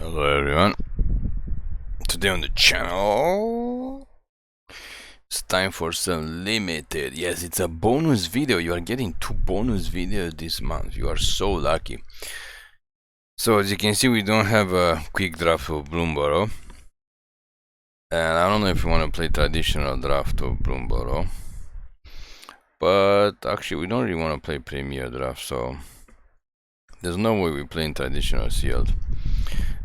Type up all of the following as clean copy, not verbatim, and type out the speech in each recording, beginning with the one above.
Hello everyone, today on the channel, it's time for some limited, yes, it's a bonus video. You are getting 2 bonus videos this month, you are so lucky. So as you can see, we don't have a quick draft of Bloomburrow, and I don't know if you want to play traditional draft of Bloomburrow, but actually we don't really want to play premier draft, so there's no way we're playing traditional sealed.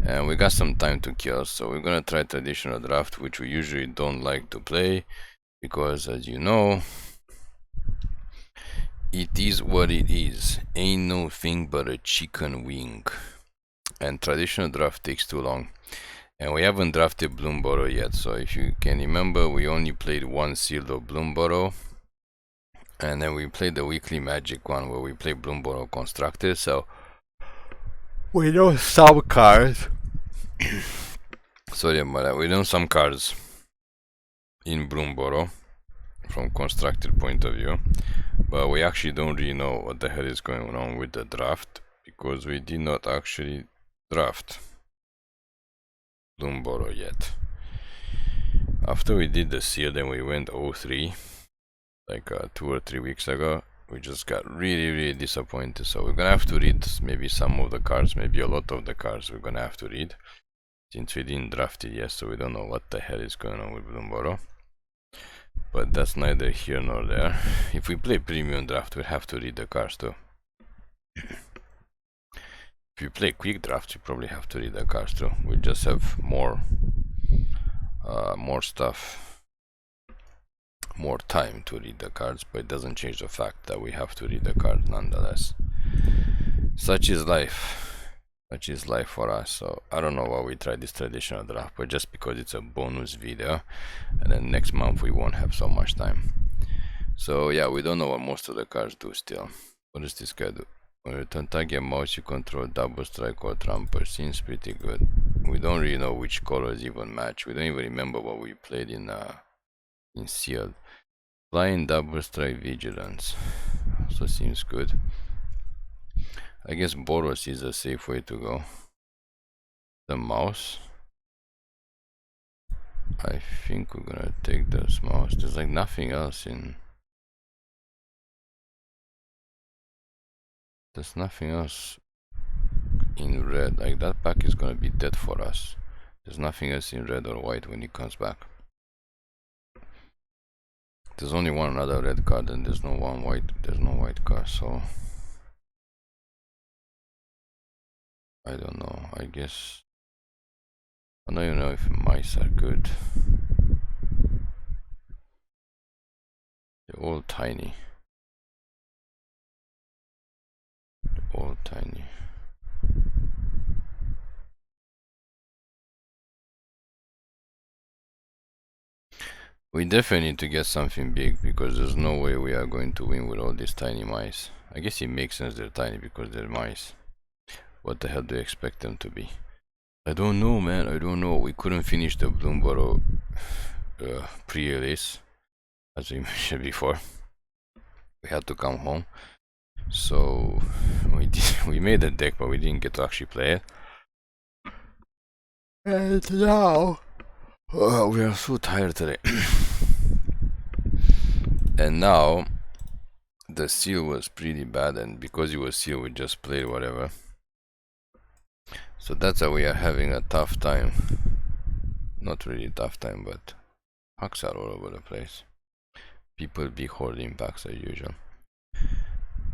And we got some time to kill, so we're gonna try traditional draft, which we usually don't like to play because, as you know, it is what it is. Ain't no thing but a chicken wing. And traditional draft takes too long, and we haven't drafted Bloomburrow yet. So if you can remember, we only played one sealed of Bloomburrow, and then we played the weekly magic one where we play Bloomburrow constructed. So we know some cards. Sorry about that. We know some cards in Bloomburrow from constructed point of view, but we actually don't really know what the hell is going on with the draft because we did not actually draft Bloomburrow yet. After we did the seal, then we went 0-3 like 2 or 3 weeks ago. We just got really disappointed, so we're gonna have to read maybe some of the cards, maybe a lot of the cards we're gonna have to read, since we didn't draft it yet, so we don't know what the hell is going on with Bloomburrow. But that's neither here nor there. If we play premium draft, we have to read the cards too. If you play quick draft, you probably have to read the cards too. We just have more stuff, more time to read the cards, but it doesn't change the fact that we have to read the cards nonetheless. Such is life. Such is life for us. So I don't know why we tried this traditional draft, but just because it's a bonus video, and then next month we won't have so much time. So yeah, we don't know what most of the cards do still. What does this guy do? When you turn target mouse, you control double strike or trample. Seems pretty good. We don't really know which colors even match. We don't even remember what we played in sealed. Flying double strike vigilance also seems good. I guess boros is a safe way to go. The mouse, I think we're gonna take this mouse. There's like nothing else in. There's nothing else in red. Like that pack is gonna be dead for us. There's nothing else in red or white when he comes back. There's only one other red card and there's no one white. There's no white card, so I don't know. I guess I don't even know if mice are good. They're all tiny. They're all tiny. We definitely need to get something big because there's no way we are going to win with all these tiny mice. I guess it makes sense they're tiny because they're mice. What the hell do you expect them to be? I don't know, man. I don't know. We couldn't finish the Bloomburrow pre-release, as we mentioned before. We had to come home, so we made a deck, but we didn't get to actually play it. And now we are so tired today. And now the seal was pretty bad, and because it was seal, we just played whatever. So that's how we are having a tough time. Not really tough time, but packs are all over the place. People be hoarding packs as usual.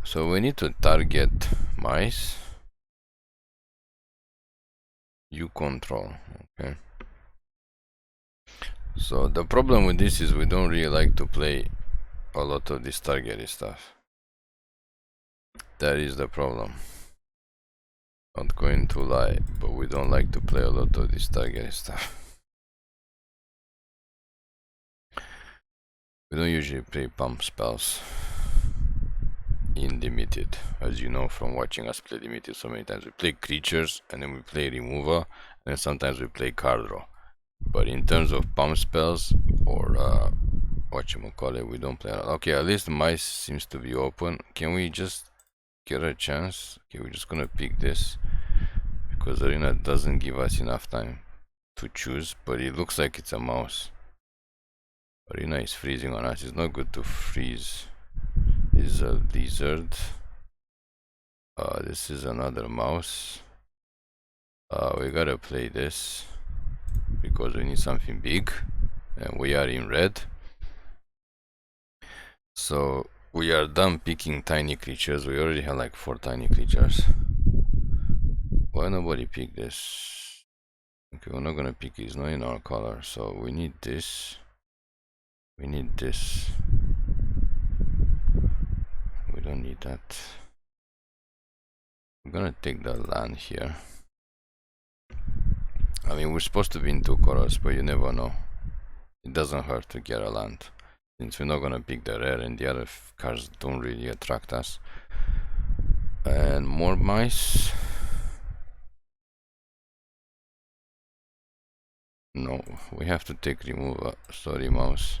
So we need to target mice. You control, okay. So the problem with this is we don't really like to play a lot of this targeted stuff. That is the problem. Not going to lie, but we don't like to play a lot of this targeted stuff. We don't usually play pump spells in limited, as you know from watching us play limited so many times. We play creatures and then we play removal, and then sometimes we play card draw. But in terms of pump spells or whatchamacallit, we don't play a lot. Okay, at least mice seems to be open. Can we just get a chance? Okay, we're just gonna pick this because arena doesn't give us enough time to choose, but it looks like it's a mouse. Arena is freezing on us. It's not good to freeze. This is a lizard. This is another mouse. We gotta play this because we need something big, and we are in red. So we are done picking tiny creatures. We already have like 4 tiny creatures. Why nobody pick this? Okay, we're not gonna pick it. It's not in our color, so we need this. We need this. We don't need that. I'm gonna take the land here. I mean, we're supposed to be in 2 colors, but you never know. It doesn't hurt to get a land, since we're not gonna pick the rare and the other cards don't really attract us. And more mice. No, we have to take removal. Sorry, mouse.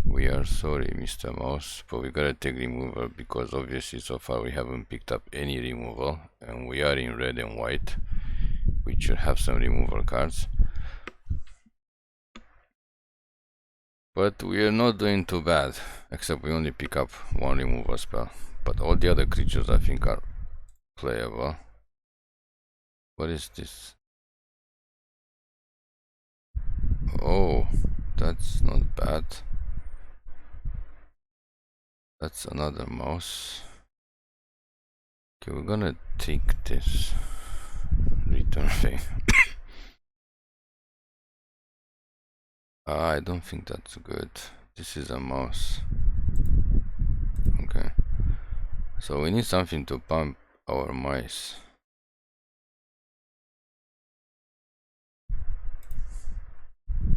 We are sorry, Mr. Mouse, but we gotta take removal because obviously so far we haven't picked up any removal, and we are in red and white. We should have some removal cards. But we are not doing too bad, except we only pick up 1 removal spell. But all the other creatures I think are playable. What is this? Oh, that's not bad. That's another mouse. Okay, we're gonna take this return thing. I don't think that's good. This is a mouse. Okay. So we need something to pump our mice.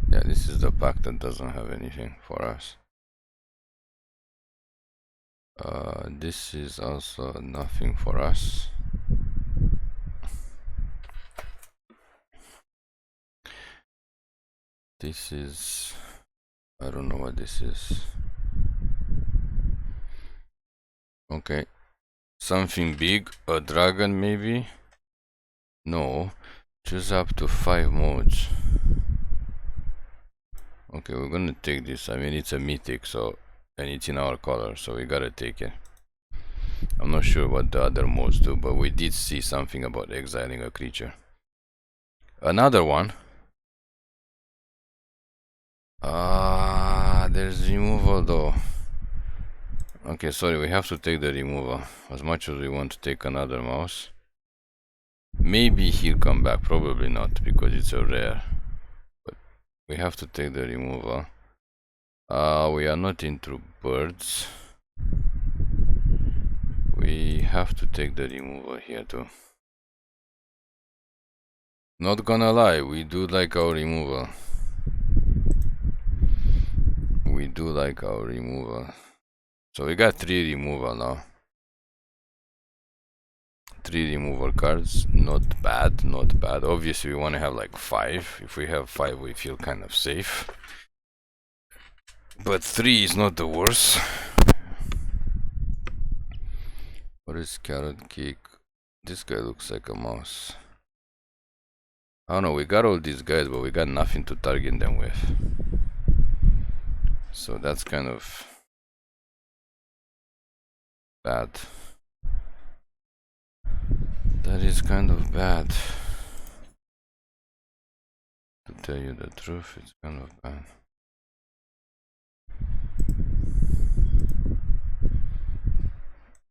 Yeah, this is the pack that doesn't have anything for us. This is also nothing for us. This is... I don't know what this is. Okay. Something big, a dragon maybe? No. Choose up to 5 modes. Okay, we're gonna take this. I mean, it's a mythic, so... and it's in our color, so we gotta take it. I'm not sure what the other modes do, but we did see something about exiling a creature. Another one. There's removal though. Okay, sorry, we have to take the removal. As much as we want to take another mouse. Maybe he'll come back, probably not, because it's a rare. But we have to take the removal. We are not into birds. We have to take the removal here too. Not gonna lie, we do like our removal. We do like our removal. So we got 3 removal now. 3 removal cards, not bad, not bad. Obviously we want to have like 5. If we have 5 we feel kind of safe. But 3 is not the worst. What is carrot cake? This guy looks like a mouse. I don't know, we got all these guys but we got nothing to target them with. So that's kind of bad. That is kind of bad. To tell you the truth, it's kind of bad.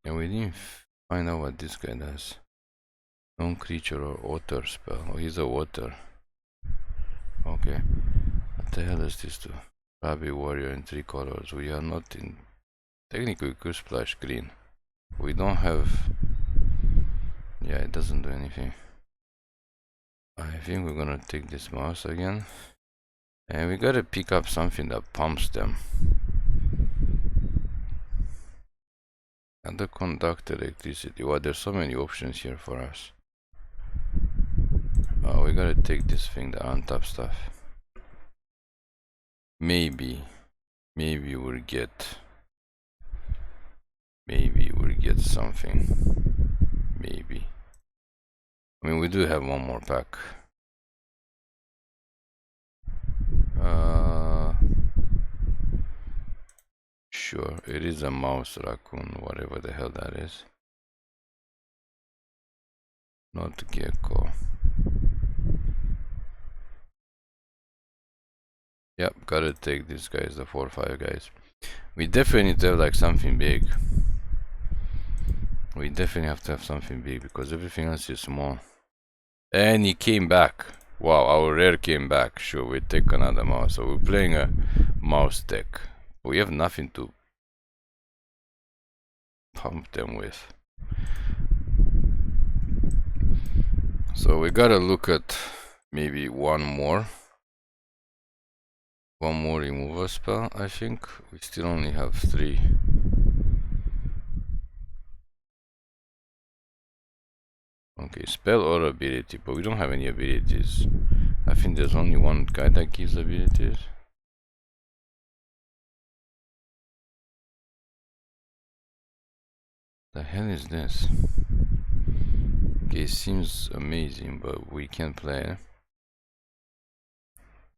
And we didn't find out what this guy does. Non-creature or water spell. Oh, he's a water. Okay. What the hell is this do? Rabbit warrior in 3 colors. We are not in... Technically we could splash green. We don't have... Yeah, it doesn't do anything. I think we're gonna take this mouse again. And we gotta pick up something that pumps them. And the conduct electricity. Well, there's so many options here for us. We gotta take this thing, the untap stuff. Maybe we'll get something. Maybe. I mean, we do have one more pack. Sure, it is a mouse, raccoon, whatever the hell that is. Not gecko. Yep, gotta take these guys, the 4-5 guys. We definitely need to have like something big. We definitely have to have something big because everything else is small. And he came back. Wow, our rare came back. Sure, we take another mouse. So we're playing a mouse deck. We have nothing to pump them with. So we gotta look at maybe one more removal spell, I think. We still only have 3. Okay, spell or ability, but we don't have any abilities. I think there's only one guy that gives abilities. The hell is this? Okay, seems amazing, but we can't play.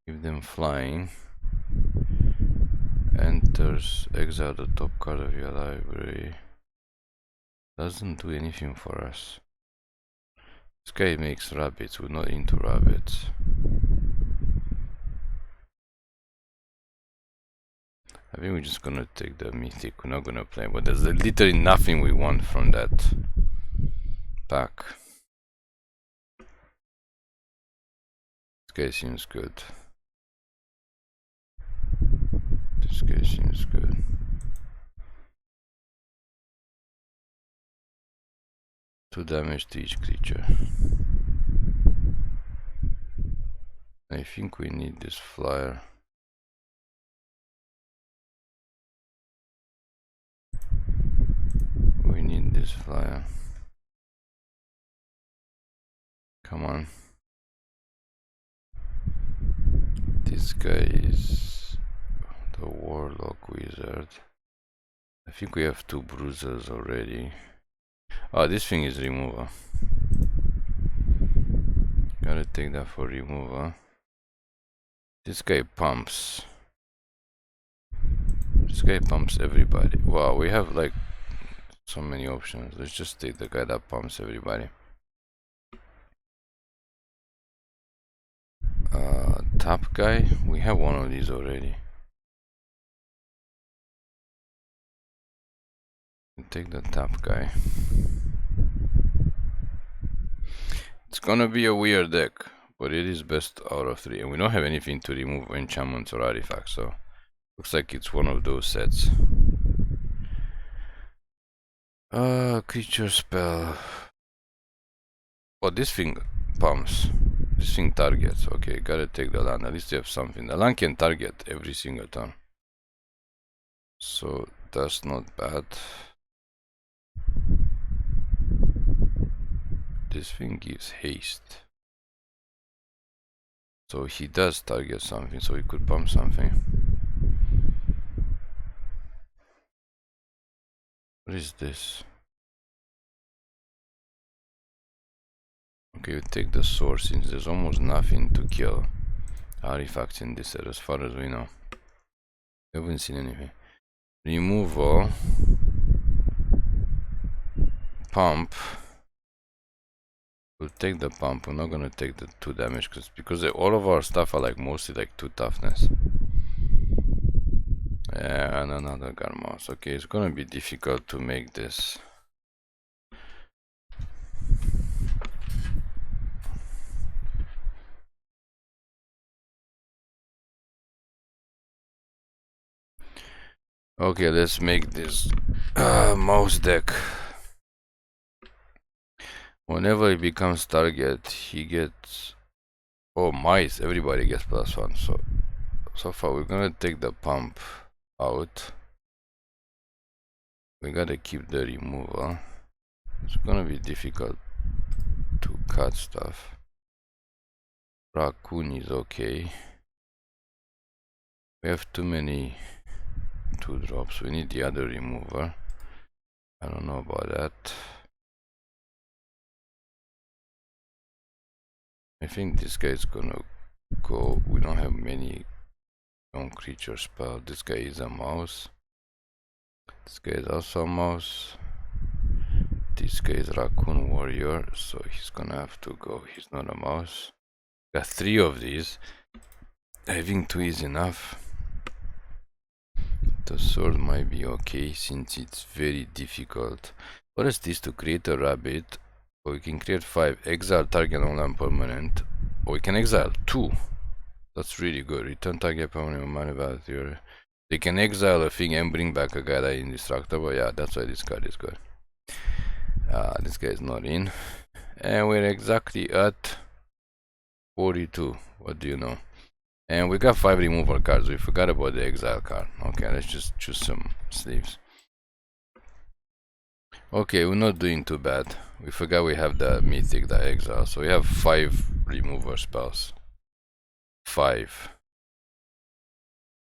Give them flying. Enters, exile the top card of your library. Doesn't do anything for us. This guy makes rabbits, we're not into rabbits. I think we're just gonna take the mythic, we're not gonna play, but there's literally nothing we want from that pack. This guy seems good. This guy seems good. Two damage to each creature. I think we need this flyer. We need this flyer. Come on. This guy is the Warlock Wizard. I think we have 2 bruisers already. Oh, this thing is remover. Gotta take that for remover. This guy pumps. This guy pumps everybody. Wow, we have like so many options. Let's just take the guy that pumps everybody. Top guy? We have one of these already. Take the top guy. It's gonna be a weird deck, but it is best out of 3. And we don't have anything to remove enchantments or artifacts, so looks like it's one of those sets. Creature spell. Oh, this thing pumps. This thing targets. Okay, gotta take the land. At least you have something. The land can target every single turn. So that's not bad. This thing gives haste. So he does target something, so he could pump something. What is this? Okay, we take the sword since there's almost nothing to kill artifacts in this set as far as we know. I haven't seen anything. Removal. Pump. We'll take the pump. We're not gonna take the 2 damage because all of our stuff are like mostly like 2 toughness. Yeah, and another Guardmouse. Okay, it's gonna be difficult to make this. Okay, let's make this mouse deck. Whenever he becomes target, he gets... Oh, mice. Everybody gets +1. So far, we're gonna take the pump out. We gotta keep the removal. It's gonna be difficult to cut stuff. Raccoon is okay. We have too many 2-drops. We need the other remover. I don't know about that. I think this guy is gonna go. We don't have many non-creature spell. This guy is a mouse. This guy is also a mouse. This guy is Raccoon Warrior, so he's gonna have to go. He's not a mouse. Got 3 of these. I think 2 is enough. The sword might be okay since it's very difficult. What is this? To create a rabbit, or we can create 5. Exile target non-land permanent, or we can exile 2. That's really good. Return target permanent mana value. They can exile a thing and bring back a guy that is indestructible. Yeah, that's why this card is good. This guy is not in. And we're exactly at 42. What do you know? And we got 5 removal cards. We forgot about the exile card. Okay, let's just choose some sleeves. Okay, we're not doing too bad. We forgot we have the mythic, the exile. So we have 5 remover spells. 5.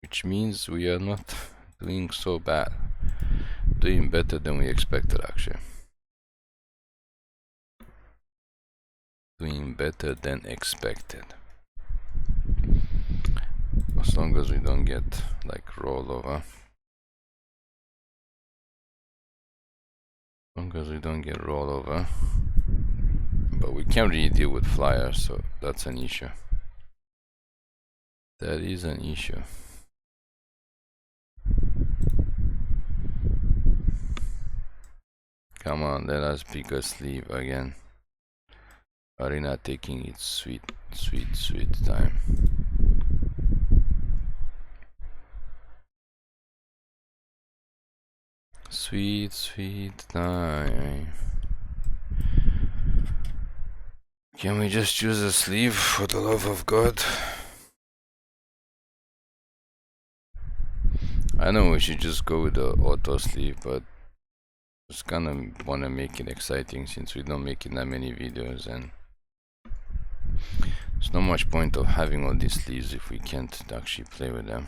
Which means we are not doing so bad. Doing better than we expected, actually. Doing better than expected. As long as we don't get like rollover. As long as we don't get rollover. But we can't really deal with flyers, so that's an issue. That is an issue. Come on, let us pick a sleeve again. Arena taking its sweet time. Sweet time. Can we just choose a sleeve for the love of God? I know we should just go with the auto sleeve, but just kinda wanna make it exciting since we don't make it that many videos, and there's not much point of having all these sleeves if we can't actually play with them.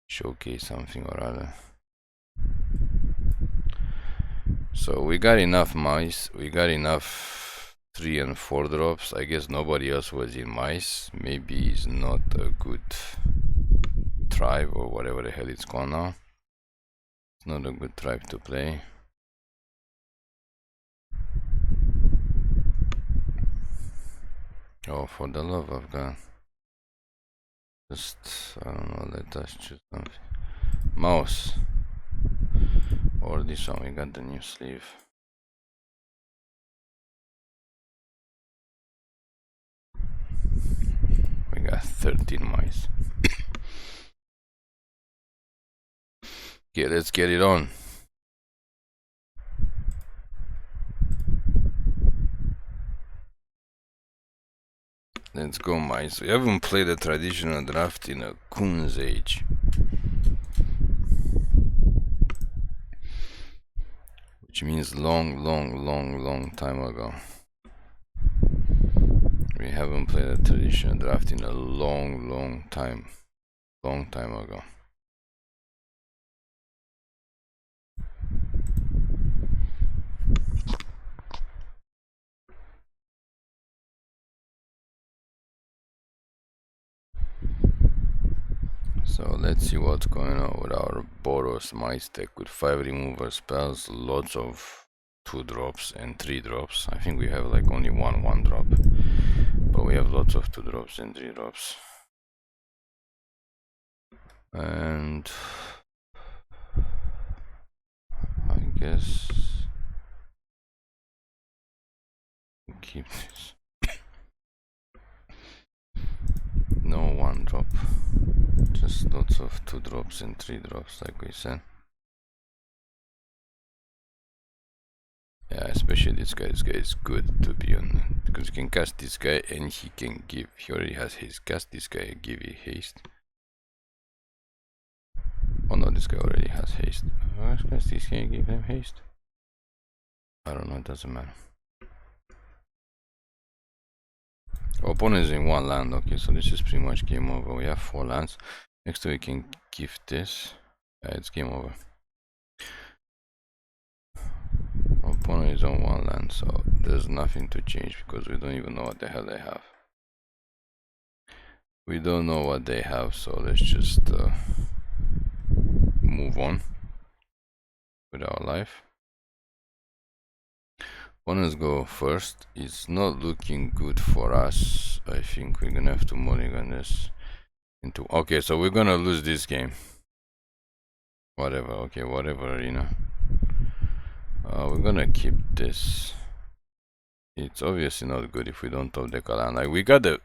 Showcase something or other. So we got enough mice, we got enough 3 and 4 drops. I guess nobody else was in mice. Maybe it's not a good tribe or whatever the hell it's called now. It's not a good tribe to play. Oh, for the love of God. Just, I don't know, let us choose something. Mouse. Or this one, we got the new sleeve. We got 13 mice. Okay, let's get it on. Let's go, mice. We haven't played a traditional draft in a coon's age. Which means long time ago. We haven't played a traditional draft in a long time. Long time ago. So let's see what's going on with our boros mice deck with 5 remover spells, lots of 2 drops and 3 drops. I think we have like only one drop, but we have lots of 2 drops and 3 drops. And I guess we'll keep this. No 1 drop, just lots of 2 drops and 3 drops, like we said. Yeah, especially this guy. This guy is good to be on, because you can cast this guy and he can give. He already has haste. Cast this guy, give you haste. Oh no, this guy already has haste. Let's cast this guy, give him haste. I don't know, it doesn't matter. Opponent is in 1 land. Okay, so this is pretty much game over. We have 4 lands. Next we can give this. It's game over. Opponent opponent is on 1 land, so there's nothing to change because we don't even know what the hell they have. We don't know what they have, so let's just move on with our life. Opponents go first. It's not looking good for us. I think we're gonna have to mulligan this into. Okay, so we're gonna lose this game. Whatever. Okay, whatever arena. We're gonna keep this. It's obviously not good if we don't top deck a land. Like we got the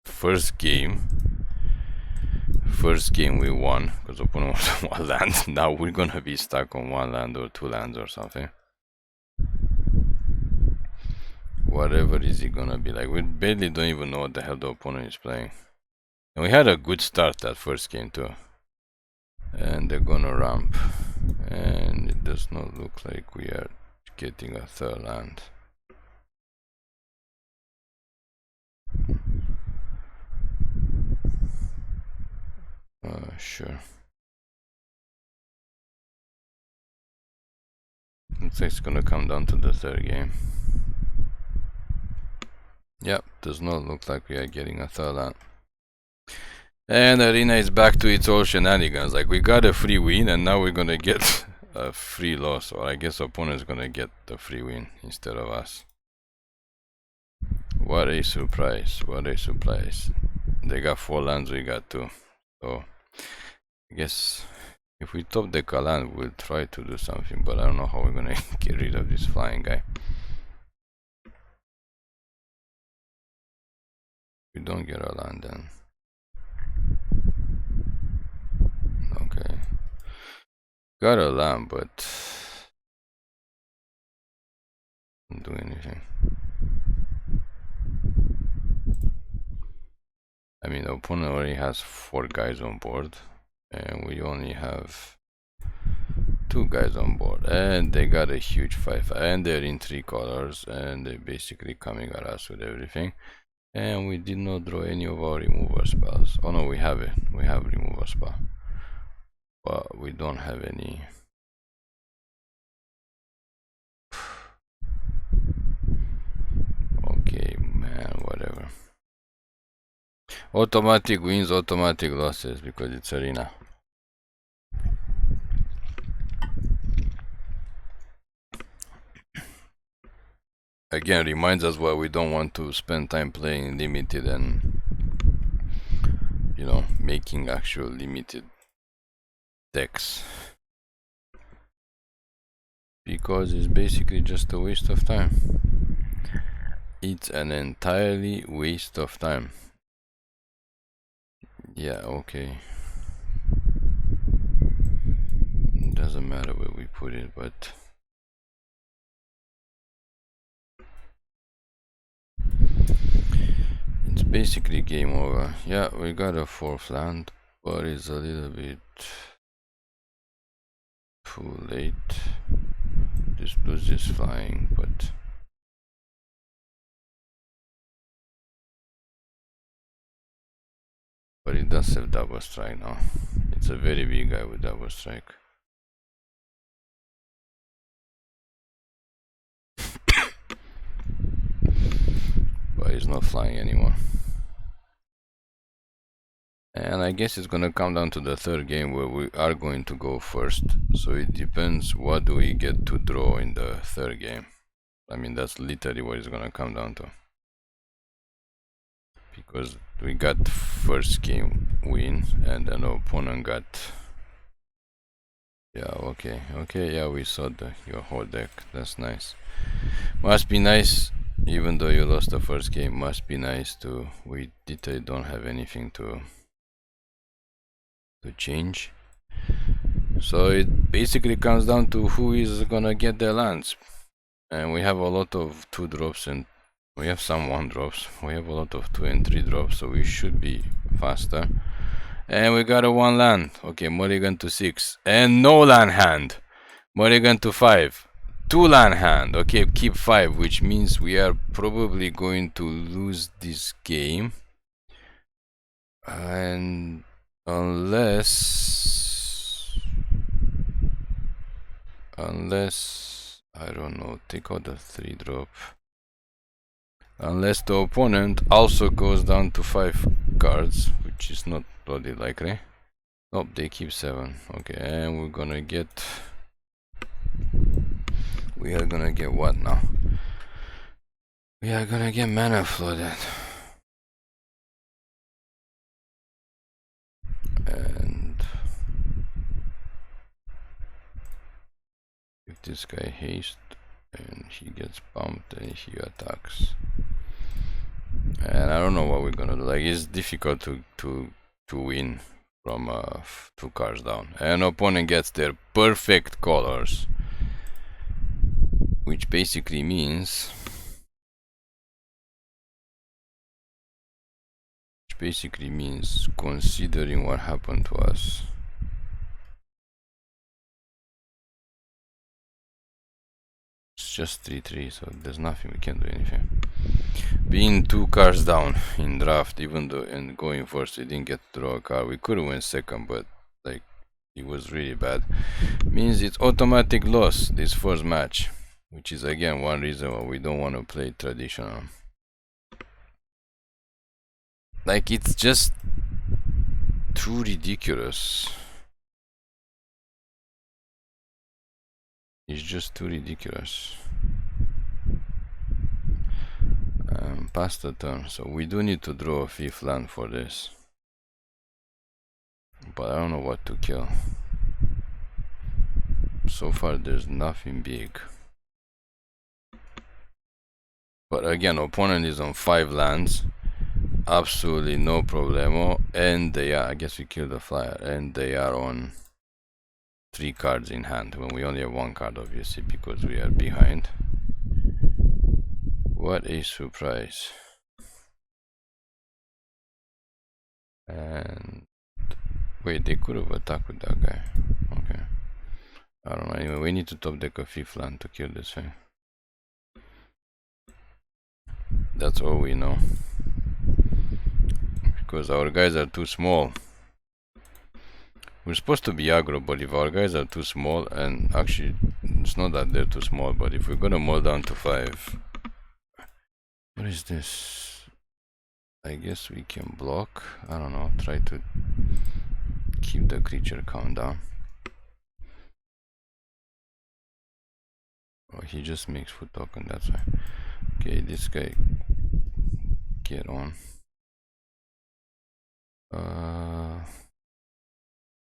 first game. First game we won because opponent was on 1 land. Now we're gonna be stuck on 1 land or 2 lands or something. Whatever is it gonna be, like we barely don't even know what the hell the opponent is playing. And we had a good start that first game too. And they're gonna ramp. And it does not look like we are getting a 3rd land. Sure. Looks like it's gonna come down to the 3rd game. Yep, does not look like we are getting a 3rd land. And arena is back to its old shenanigans. Like we got a free win and now we're gonna get a free loss. Or I guess opponent's gonna get the free win instead of us. What a surprise. What a surprise. They got 4 lands, we got 2. So I guess if we top deck a land, we'll try to do something, but I don't know how we're gonna get rid of this flying guy. We don't get a land then. Okay. Got a land, but don't do anything. I mean, the opponent already has 4 guys on board, and we only have 2 guys on board, and they got a huge 5, and they're in 3 colors, and they're basically coming at us with everything. And we did not draw any of our remover spells. Oh no, we have it. We have remover spell, but we don't have any. Okay, man, whatever. Automatic wins, automatic losses because it's arena. Again, reminds us why we don't want to spend time playing limited and, you know, making actual limited decks, because it's basically just a waste of time. It's an entirely waste of time. Yeah, okay. Doesn't matter where we put it, but it's basically game over. Yeah, we got a 4th land, but it's a little bit too late. This blues is flying, but it does have double strike now. It's a very big guy with double strike. But he's not flying anymore. And I guess it's gonna come down to the 3rd game where we are going to go first. So it depends what do we get to draw in the 3rd game. I mean, that's literally what it's gonna come down to. Because we got first game win and an opponent got. Yeah, okay, yeah, we saw your whole deck. That's nice. Must be nice, even though you lost the first game. Must be nice to. We literally don't have anything to change. So it basically comes down to who is gonna get their lands. And we have a lot of 2 drops and we have some 1 drops. We have a lot of 2 and 3 drops, so we should be faster. And we got a 1 land. Okay, mulligan to 6. And no land hand. Mulligan to 5. 2 land hand. Okay, keep 5, which means we are probably going to lose this game. And unless I don't know, take out the 3-drop. Unless the opponent also goes down to 5 cards, which is not bloody likely. Nope, they keep 7. Okay, and we're gonna get... We are gonna get what now? We are gonna get mana flooded. And... if this guy haste, and he gets bumped and he attacks. And I don't know what we're gonna do. Like, it's difficult to win from 2 cards down. An opponent gets their perfect colors, which basically means considering what happened to us. It's just 3-3, so there's nothing we can do anything. Being 2 cards down in draft, even though in going first we didn't get to draw a card, we could have went second, but like it was really bad. Means it's automatic loss this first match, which is again one reason why we don't want to play traditional. Like, it's just too ridiculous. It's just too ridiculous. Pass the turn, so we do need to draw a 5th land for this. But I don't know what to kill. So far there's nothing big. But again, opponent is on 5 lands. Absolutely no problemo. And they are, I guess we killed the flyer. And they are on 3 cards in hand when we only have 1 card, obviously, because we are behind. What a surprise. And wait, they could have attacked with that guy. Okay, I don't know. Anyway, we need to top deck a 5th land to kill this thing. That's all we know, because our guys are too small. We're supposed to be aggro, but if our guys are too small, and actually it's not that they're too small, but if we're gonna mold down to 5, what is this? I guess we can block. I don't know, try to keep the creature count down. Oh, he just makes food token, that's why. Okay, this guy, get on.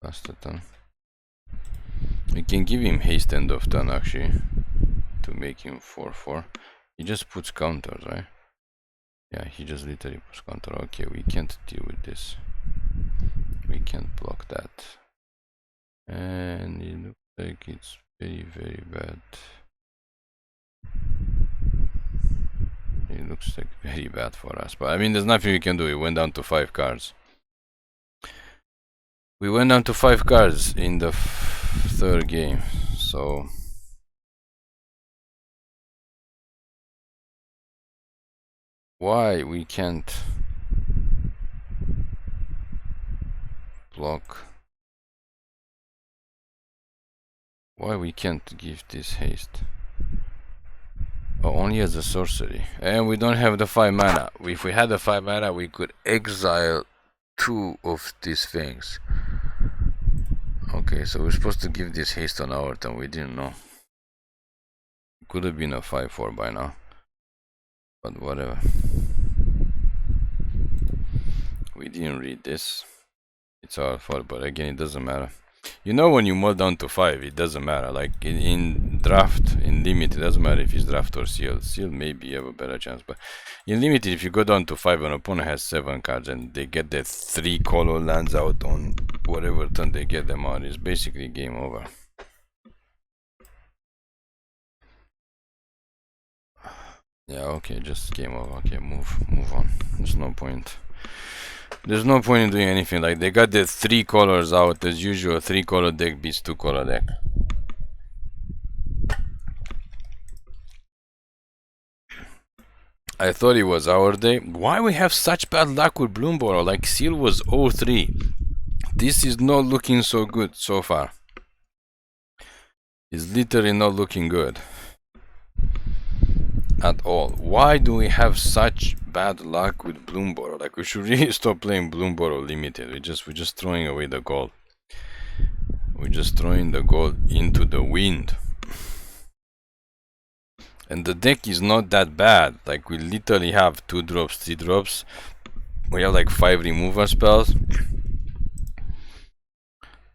Pass the turn. We can give him haste end of turn actually, to make him 4/4. He just puts counters, right? Yeah, he just literally puts counter. Okay, we can't deal with this. We can't block that. And it looks like it's very, very bad. It looks like very bad for us. But I mean, there's nothing we can do. We went down to 5 cards. We went down to 5 cards in the 3rd game. So... why we can't block? Why we can't give this haste? Oh, only as a sorcery. And we don't have the 5 mana. If we had the 5 mana, we could exile 2 of these things. Okay, so we're supposed to give this haste on our turn. We didn't know. Could have been a 5/4 by now. But whatever. We didn't read this. It's our fault, but again, it doesn't matter. You know, when you mold down to 5, it doesn't matter. Like in draft, in limit, it doesn't matter if it's draft or sealed. Sealed maybe have a better chance, but in limited, if you go down to 5, an opponent has 7 cards and they get their 3 color lands out on whatever turn they get them out, it's basically game over. Yeah, okay, just game over. Okay, move on. There's no point. There's no point in doing anything. Like, they got their 3 colors out as usual. 3 color deck beats 2 color deck. I thought it was our day. Why we have such bad luck with Bloomburrow? Like, seal was 0-3. This is not looking so good so far. It's literally not looking good. at all. Why do we have such bad luck with Bloomburrow? Like, we should really stop playing Bloomburrow limited. We're just throwing away the gold. We're just throwing the gold into the wind. And the deck is not that bad. Like, we literally have 2 drops, 3 drops. We have like 5 removal spells.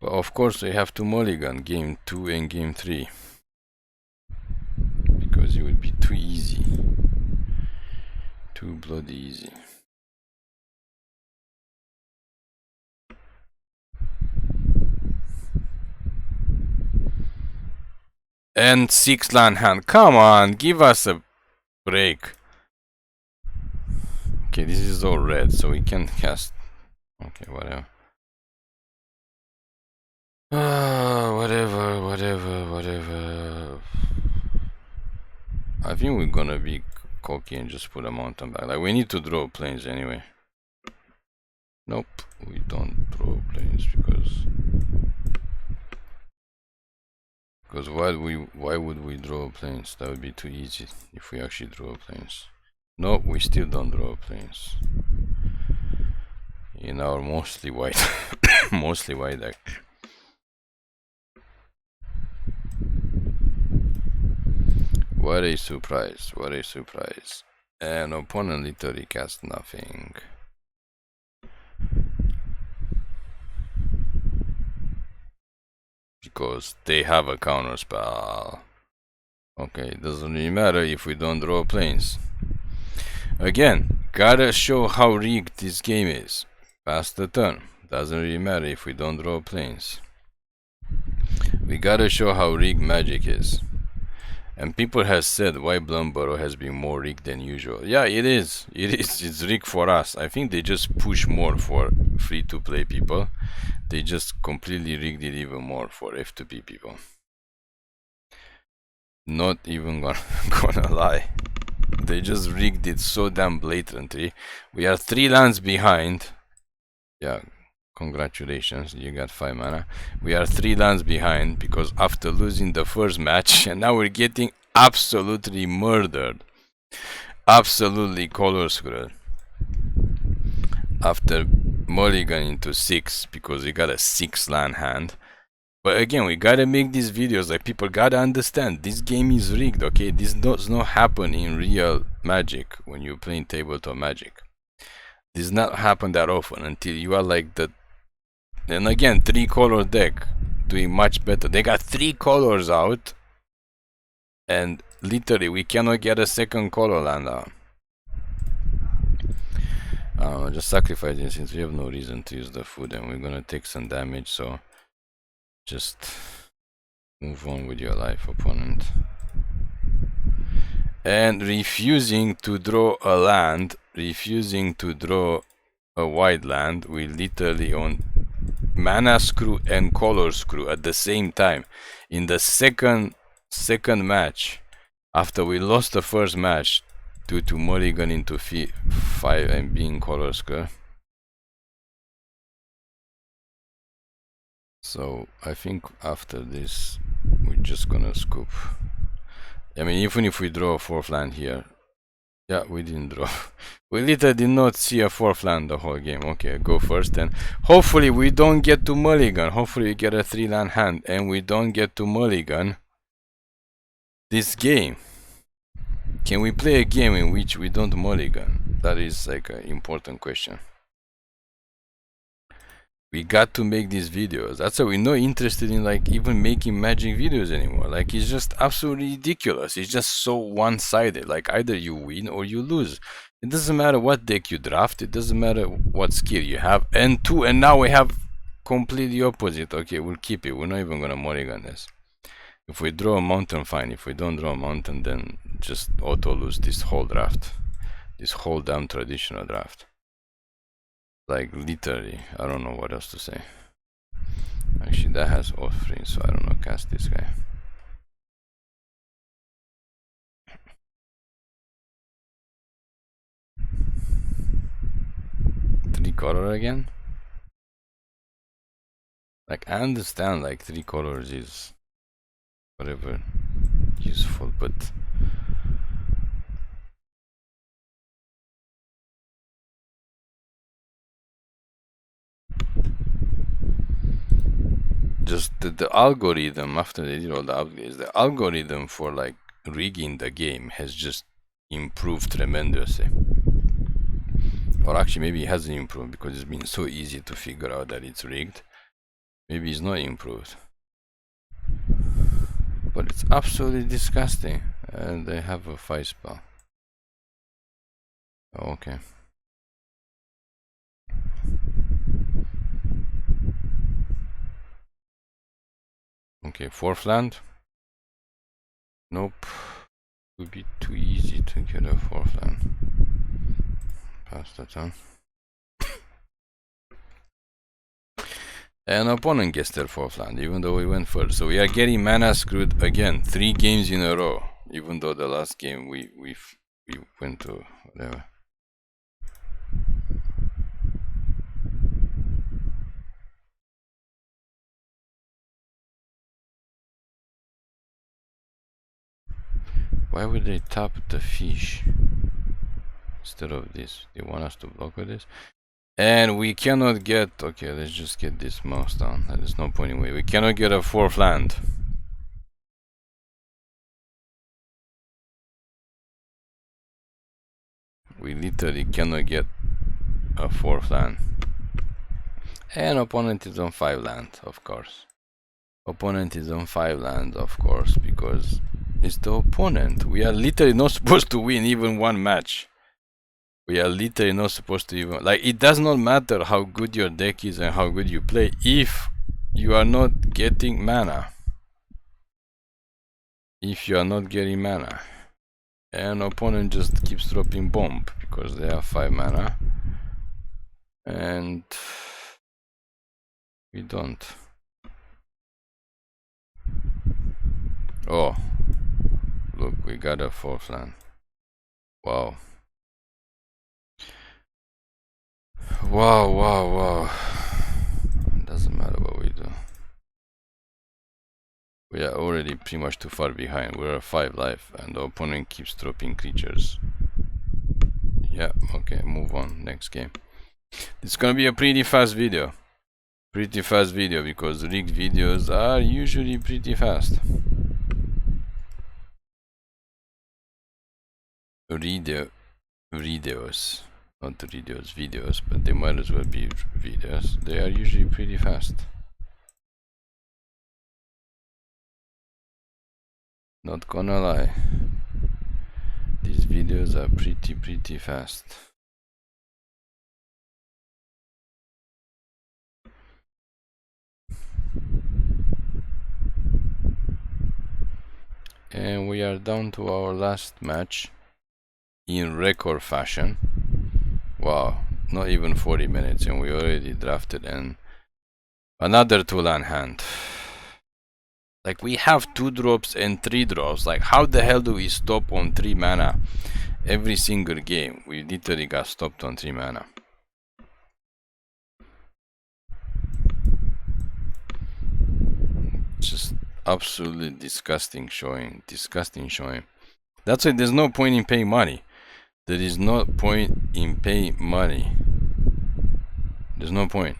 But of course we have to mulligan game 2 and game 3. Because it would be too easy. Too bloody easy. And 6 land hand. Come on, give us a break. Okay, this is all red, so we can cast. Okay, whatever. Whatever. I think we're gonna be cocky and just put a mountain back. Like, we need to draw planes anyway. Nope, we don't draw planes because why would we draw planes? That would be too easy if we actually draw planes. No, we still don't draw planes in our mostly white mostly white deck. What a surprise, what a surprise. And opponent literally cast nothing. Because they have a counter spell. Okay, it doesn't really matter if we don't draw planes. Again, gotta show how rigged this game is. Pass the turn. Doesn't really matter if we don't draw planes. We gotta show how rigged Magic is. And people have said why Bloomburrow has been more rigged than usual. Yeah, it is. It's rigged for us. I think they just push more for free-to-play people. They just completely rigged it even more for F2P people. Not even gonna lie. They just rigged it so damn blatantly. We are 3 lands behind. Yeah, congratulations, you got 5 mana. We are 3 lands behind because after losing the first match, and now we're getting absolutely murdered. Absolutely color screwed. After mulligan into 6 because we got a 6 land hand. But again, we gotta make these videos, like, people gotta understand this game is rigged, okay? This does not happen in real Magic when you're playing tabletop Magic. This does not happen that often until you are like the. And again, 3 color deck doing much better. They got 3 colors out, and literally we cannot get a second color land out. Just sacrificing since we have no reason to use the food, and we're gonna take some damage, so just move on with your life, opponent. And refusing to draw a land, refusing to draw a white land, we literally on mana screw and color screw at the same time. In the second match, after we lost the first match due to mulligan into 5 and being color screw. So I think after this we're just gonna scoop. I mean, even if we draw a 4th land here. Yeah, we didn't draw. We literally did not see a 4th land the whole game. Okay, go first, and hopefully we don't get to mulligan. Hopefully we get a 3 land hand and we don't get to mulligan this game. Can we play a game in which we don't mulligan? That is like an important question. We got to make these videos. That's why we're not interested in like even making Magic videos anymore. Like, it's just absolutely ridiculous. It's just so one-sided. Like, either you win or you lose. It doesn't matter what deck you draft. It doesn't matter what skill you have. And now we have completely opposite. Okay, we'll keep it. We're not even gonna mulligan this. If we draw a mountain, fine. If we don't draw a mountain, then just auto lose this whole draft. This whole damn traditional draft. Like, literally, I don't know what else to say. Actually, that has offering, so I don't know, cast this guy. Three color again? Like, I understand, like, 3 colors is whatever useful, but just the algorithm after they did all the upgrades, the algorithm for like rigging the game has just improved tremendously. Or actually maybe it hasn't improved because it's been so easy to figure out that it's rigged. Maybe it's not improved. But it's absolutely disgusting. And they have a fight spell. Oh, okay. Okay, fourth land. Nope. Would be too easy to get a fourth land. Pass the turn. An opponent gets their fourth land, even though we went first. So we are getting mana screwed again, 3 games in a row. Even though the last game we went to whatever. Why would they tap the fish instead of this? They want us to block with this. And we cannot get, okay, let's just get this mouse down. There's no point in way. We cannot get a fourth land. We literally cannot get a fourth land. And opponent is on 5 land, of course. Opponent is on 5 land, of course, because it's the opponent. We are literally not supposed to win even one match. We are literally not supposed to even, like, it does not matter how good your deck is and how good you play if you are not getting mana. If you are not getting mana. And opponent just keeps dropping bomb because they have 5 mana. And we don't. Oh, look, we got a fourth land. Wow. Wow. Doesn't matter what we do. We are already pretty much too far behind. We're at 5 life and the opponent keeps dropping creatures. Yeah, okay, move on. Next game. It's gonna be a pretty fast video. Pretty fast video because rigged videos are usually pretty fast. Videos. Not videos, but they might as well be videos. They are usually pretty fast. Not gonna lie. These videos are pretty fast. And we are down to our last match in record fashion. Wow, not even 40 minutes and we already drafted in another 2-land hand. Like, we have 2 drops and 3 drops. Like, how the hell do we stop on 3 mana every single game? We literally got stopped on 3 mana. Just absolutely disgusting showing. That's why there's no point in paying money. There is no point in paying money. There's no point.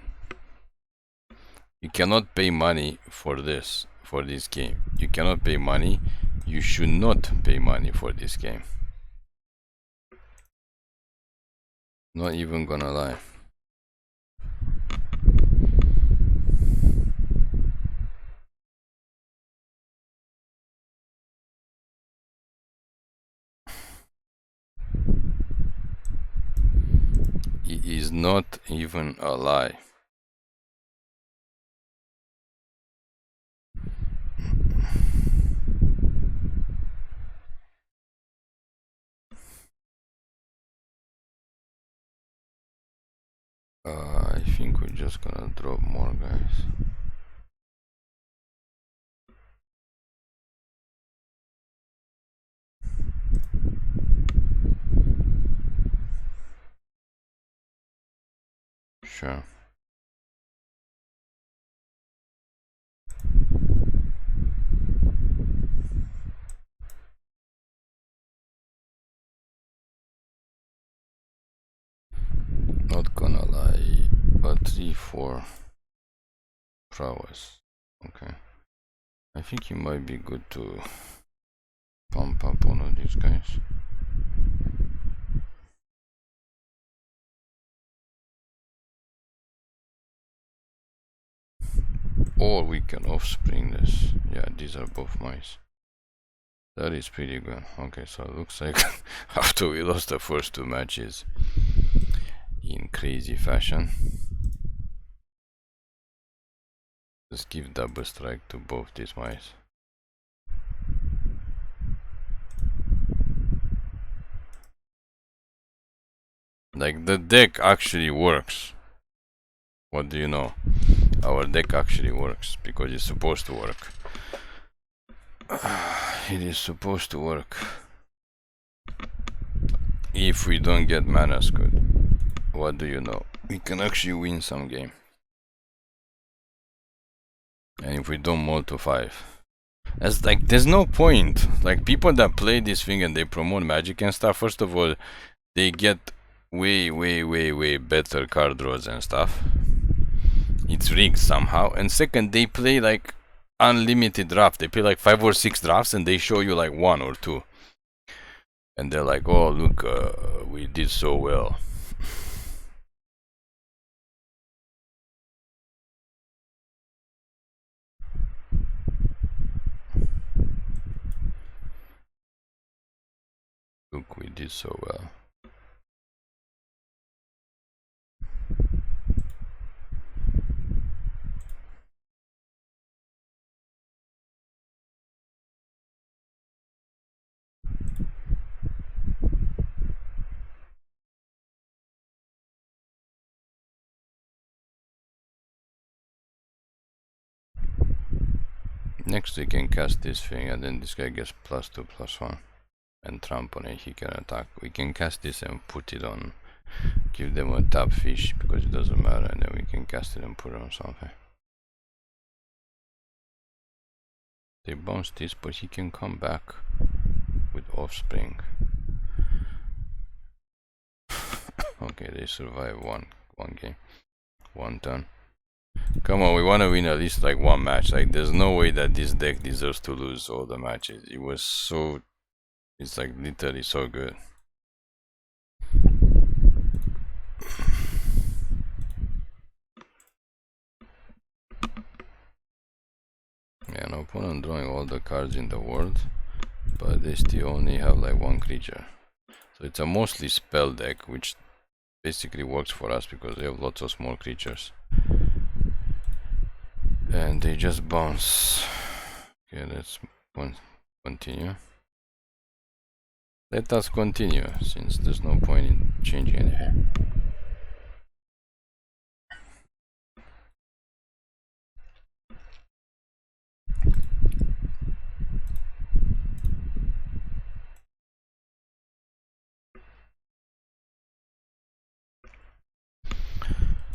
You cannot pay money for this game. You cannot pay money. You should not pay money for this game. Not even gonna lie. It is not even a lie. I think we're just gonna drop more, guys. Sure. Not gonna lie, but 3-4 prowess. Okay. I think it might be good to pump up one of these guys. Or we can offspring this. Yeah, these are both mice. That is pretty good. Okay, so it looks like after we lost the first two matches in crazy fashion, let's give double strike to both these mice. Like, the deck actually works. What do you know? Our deck actually works because it's supposed to work. It is supposed to work. If we don't get mana scud, what do you know? We can actually win some game. And if we don't mold to 5, it's like there's no point. Like, people that play this thing and they promote magic and stuff, first of all, they get way better card draws and stuff. It's rigged somehow. And second, they play like unlimited draft. They play like 5 or 6 drafts and they show you like 1 or 2. And they're like, oh look, we did so well. Look, we did so well. Next we can cast this thing and then this guy gets +2/+1 and tramp on it, he can attack. We can cast this and put it on, give them a tap fish because it doesn't matter, and then we can cast it and put it on something. They bounce this, but he can come back with offspring. Okay, they survive one game, 1 turn. Come on, we want to win at least like 1 match. Like, there's no way that this deck deserves to lose all the matches. It was so, it's like literally so good. Yeah, an opponent drawing all the cards in the world, but they still only have like 1 creature. So it's a mostly spell deck, which basically works for us because they have lots of small creatures. And they just bounce. Okay, let's continue. Let us continue, since there's no point in changing anything.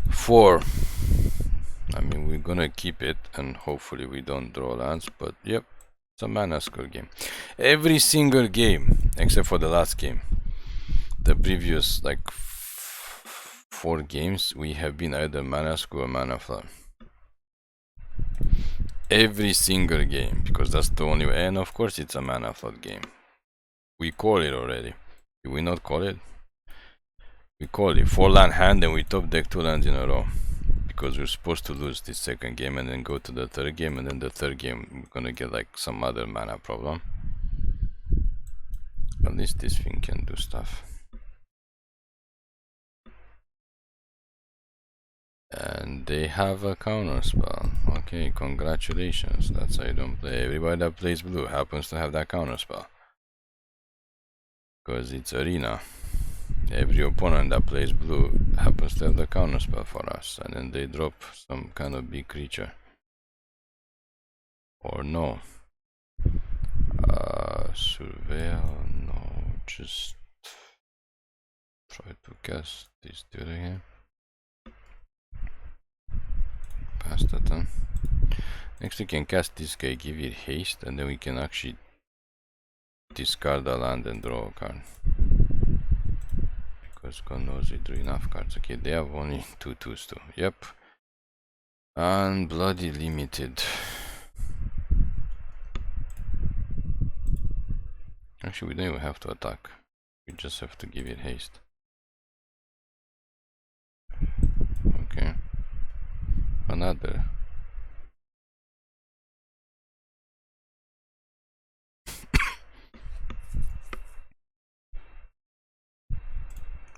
Four. I mean, we're gonna keep it and hopefully we don't draw lands, but yep, it's a mana scud game. Every single game, except for the last game, the previous like 4 games, we have been either mana scud or mana flood. Every single game, because that's the only way. And of course it's a mana flood game. We call it already. Did we not call it? We call it 4 land hand and we top deck 2 lands in a row. Because we're supposed to lose this second game and then go to the third game, and then the third game we're gonna get like some other mana problem. At least this thing can do stuff. And they have a counter spell. Okay, congratulations. That's how you don't play. Everybody that plays blue happens to have that counter spell. Because it's arena. Every opponent that plays blue happens to have the counter spell for us, and then they drop some kind of big creature. Or no. Surveil, no, just try to cast this dude again. Pass the turn. Next we can cast this guy, give it haste, and then we can actually discard a land and draw a card. Because God knows we drew enough cards. Okay, they have only 2/2s too. Yep. And bloody limited. Actually, we don't even have to attack. We just have to give it haste. Okay. Another.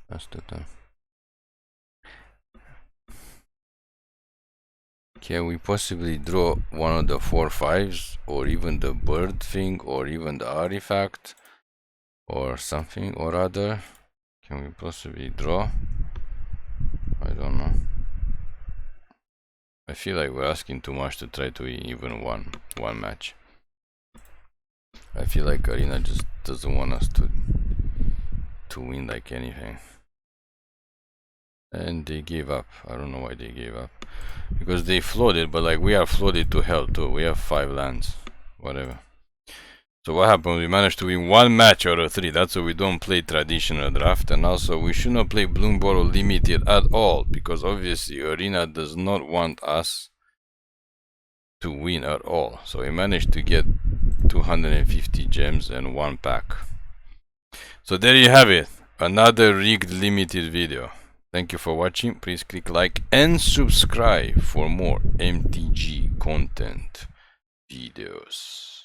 That's the time. Can we possibly draw one of the 4/5s, or even the bird thing, or even the artifact, or something or other? Can we possibly draw? I don't know. I feel like we're asking too much to try to win even one match. I feel like Arena just doesn't want us to win like anything. And they gave up. I don't know why they gave up. Because they flooded, but like we are flooded to hell too. We have 5 lands. Whatever. So what happened? We managed to win 1 match out of 3. That's why we don't play traditional draft. And also we should not play Bloomburrow limited at all. Because obviously Arena does not want us to win at all. So we managed to get 250 gems and 1 pack. So there you have it. Another rigged limited video. Thank you for watching. Please click like and subscribe for more MTG content videos.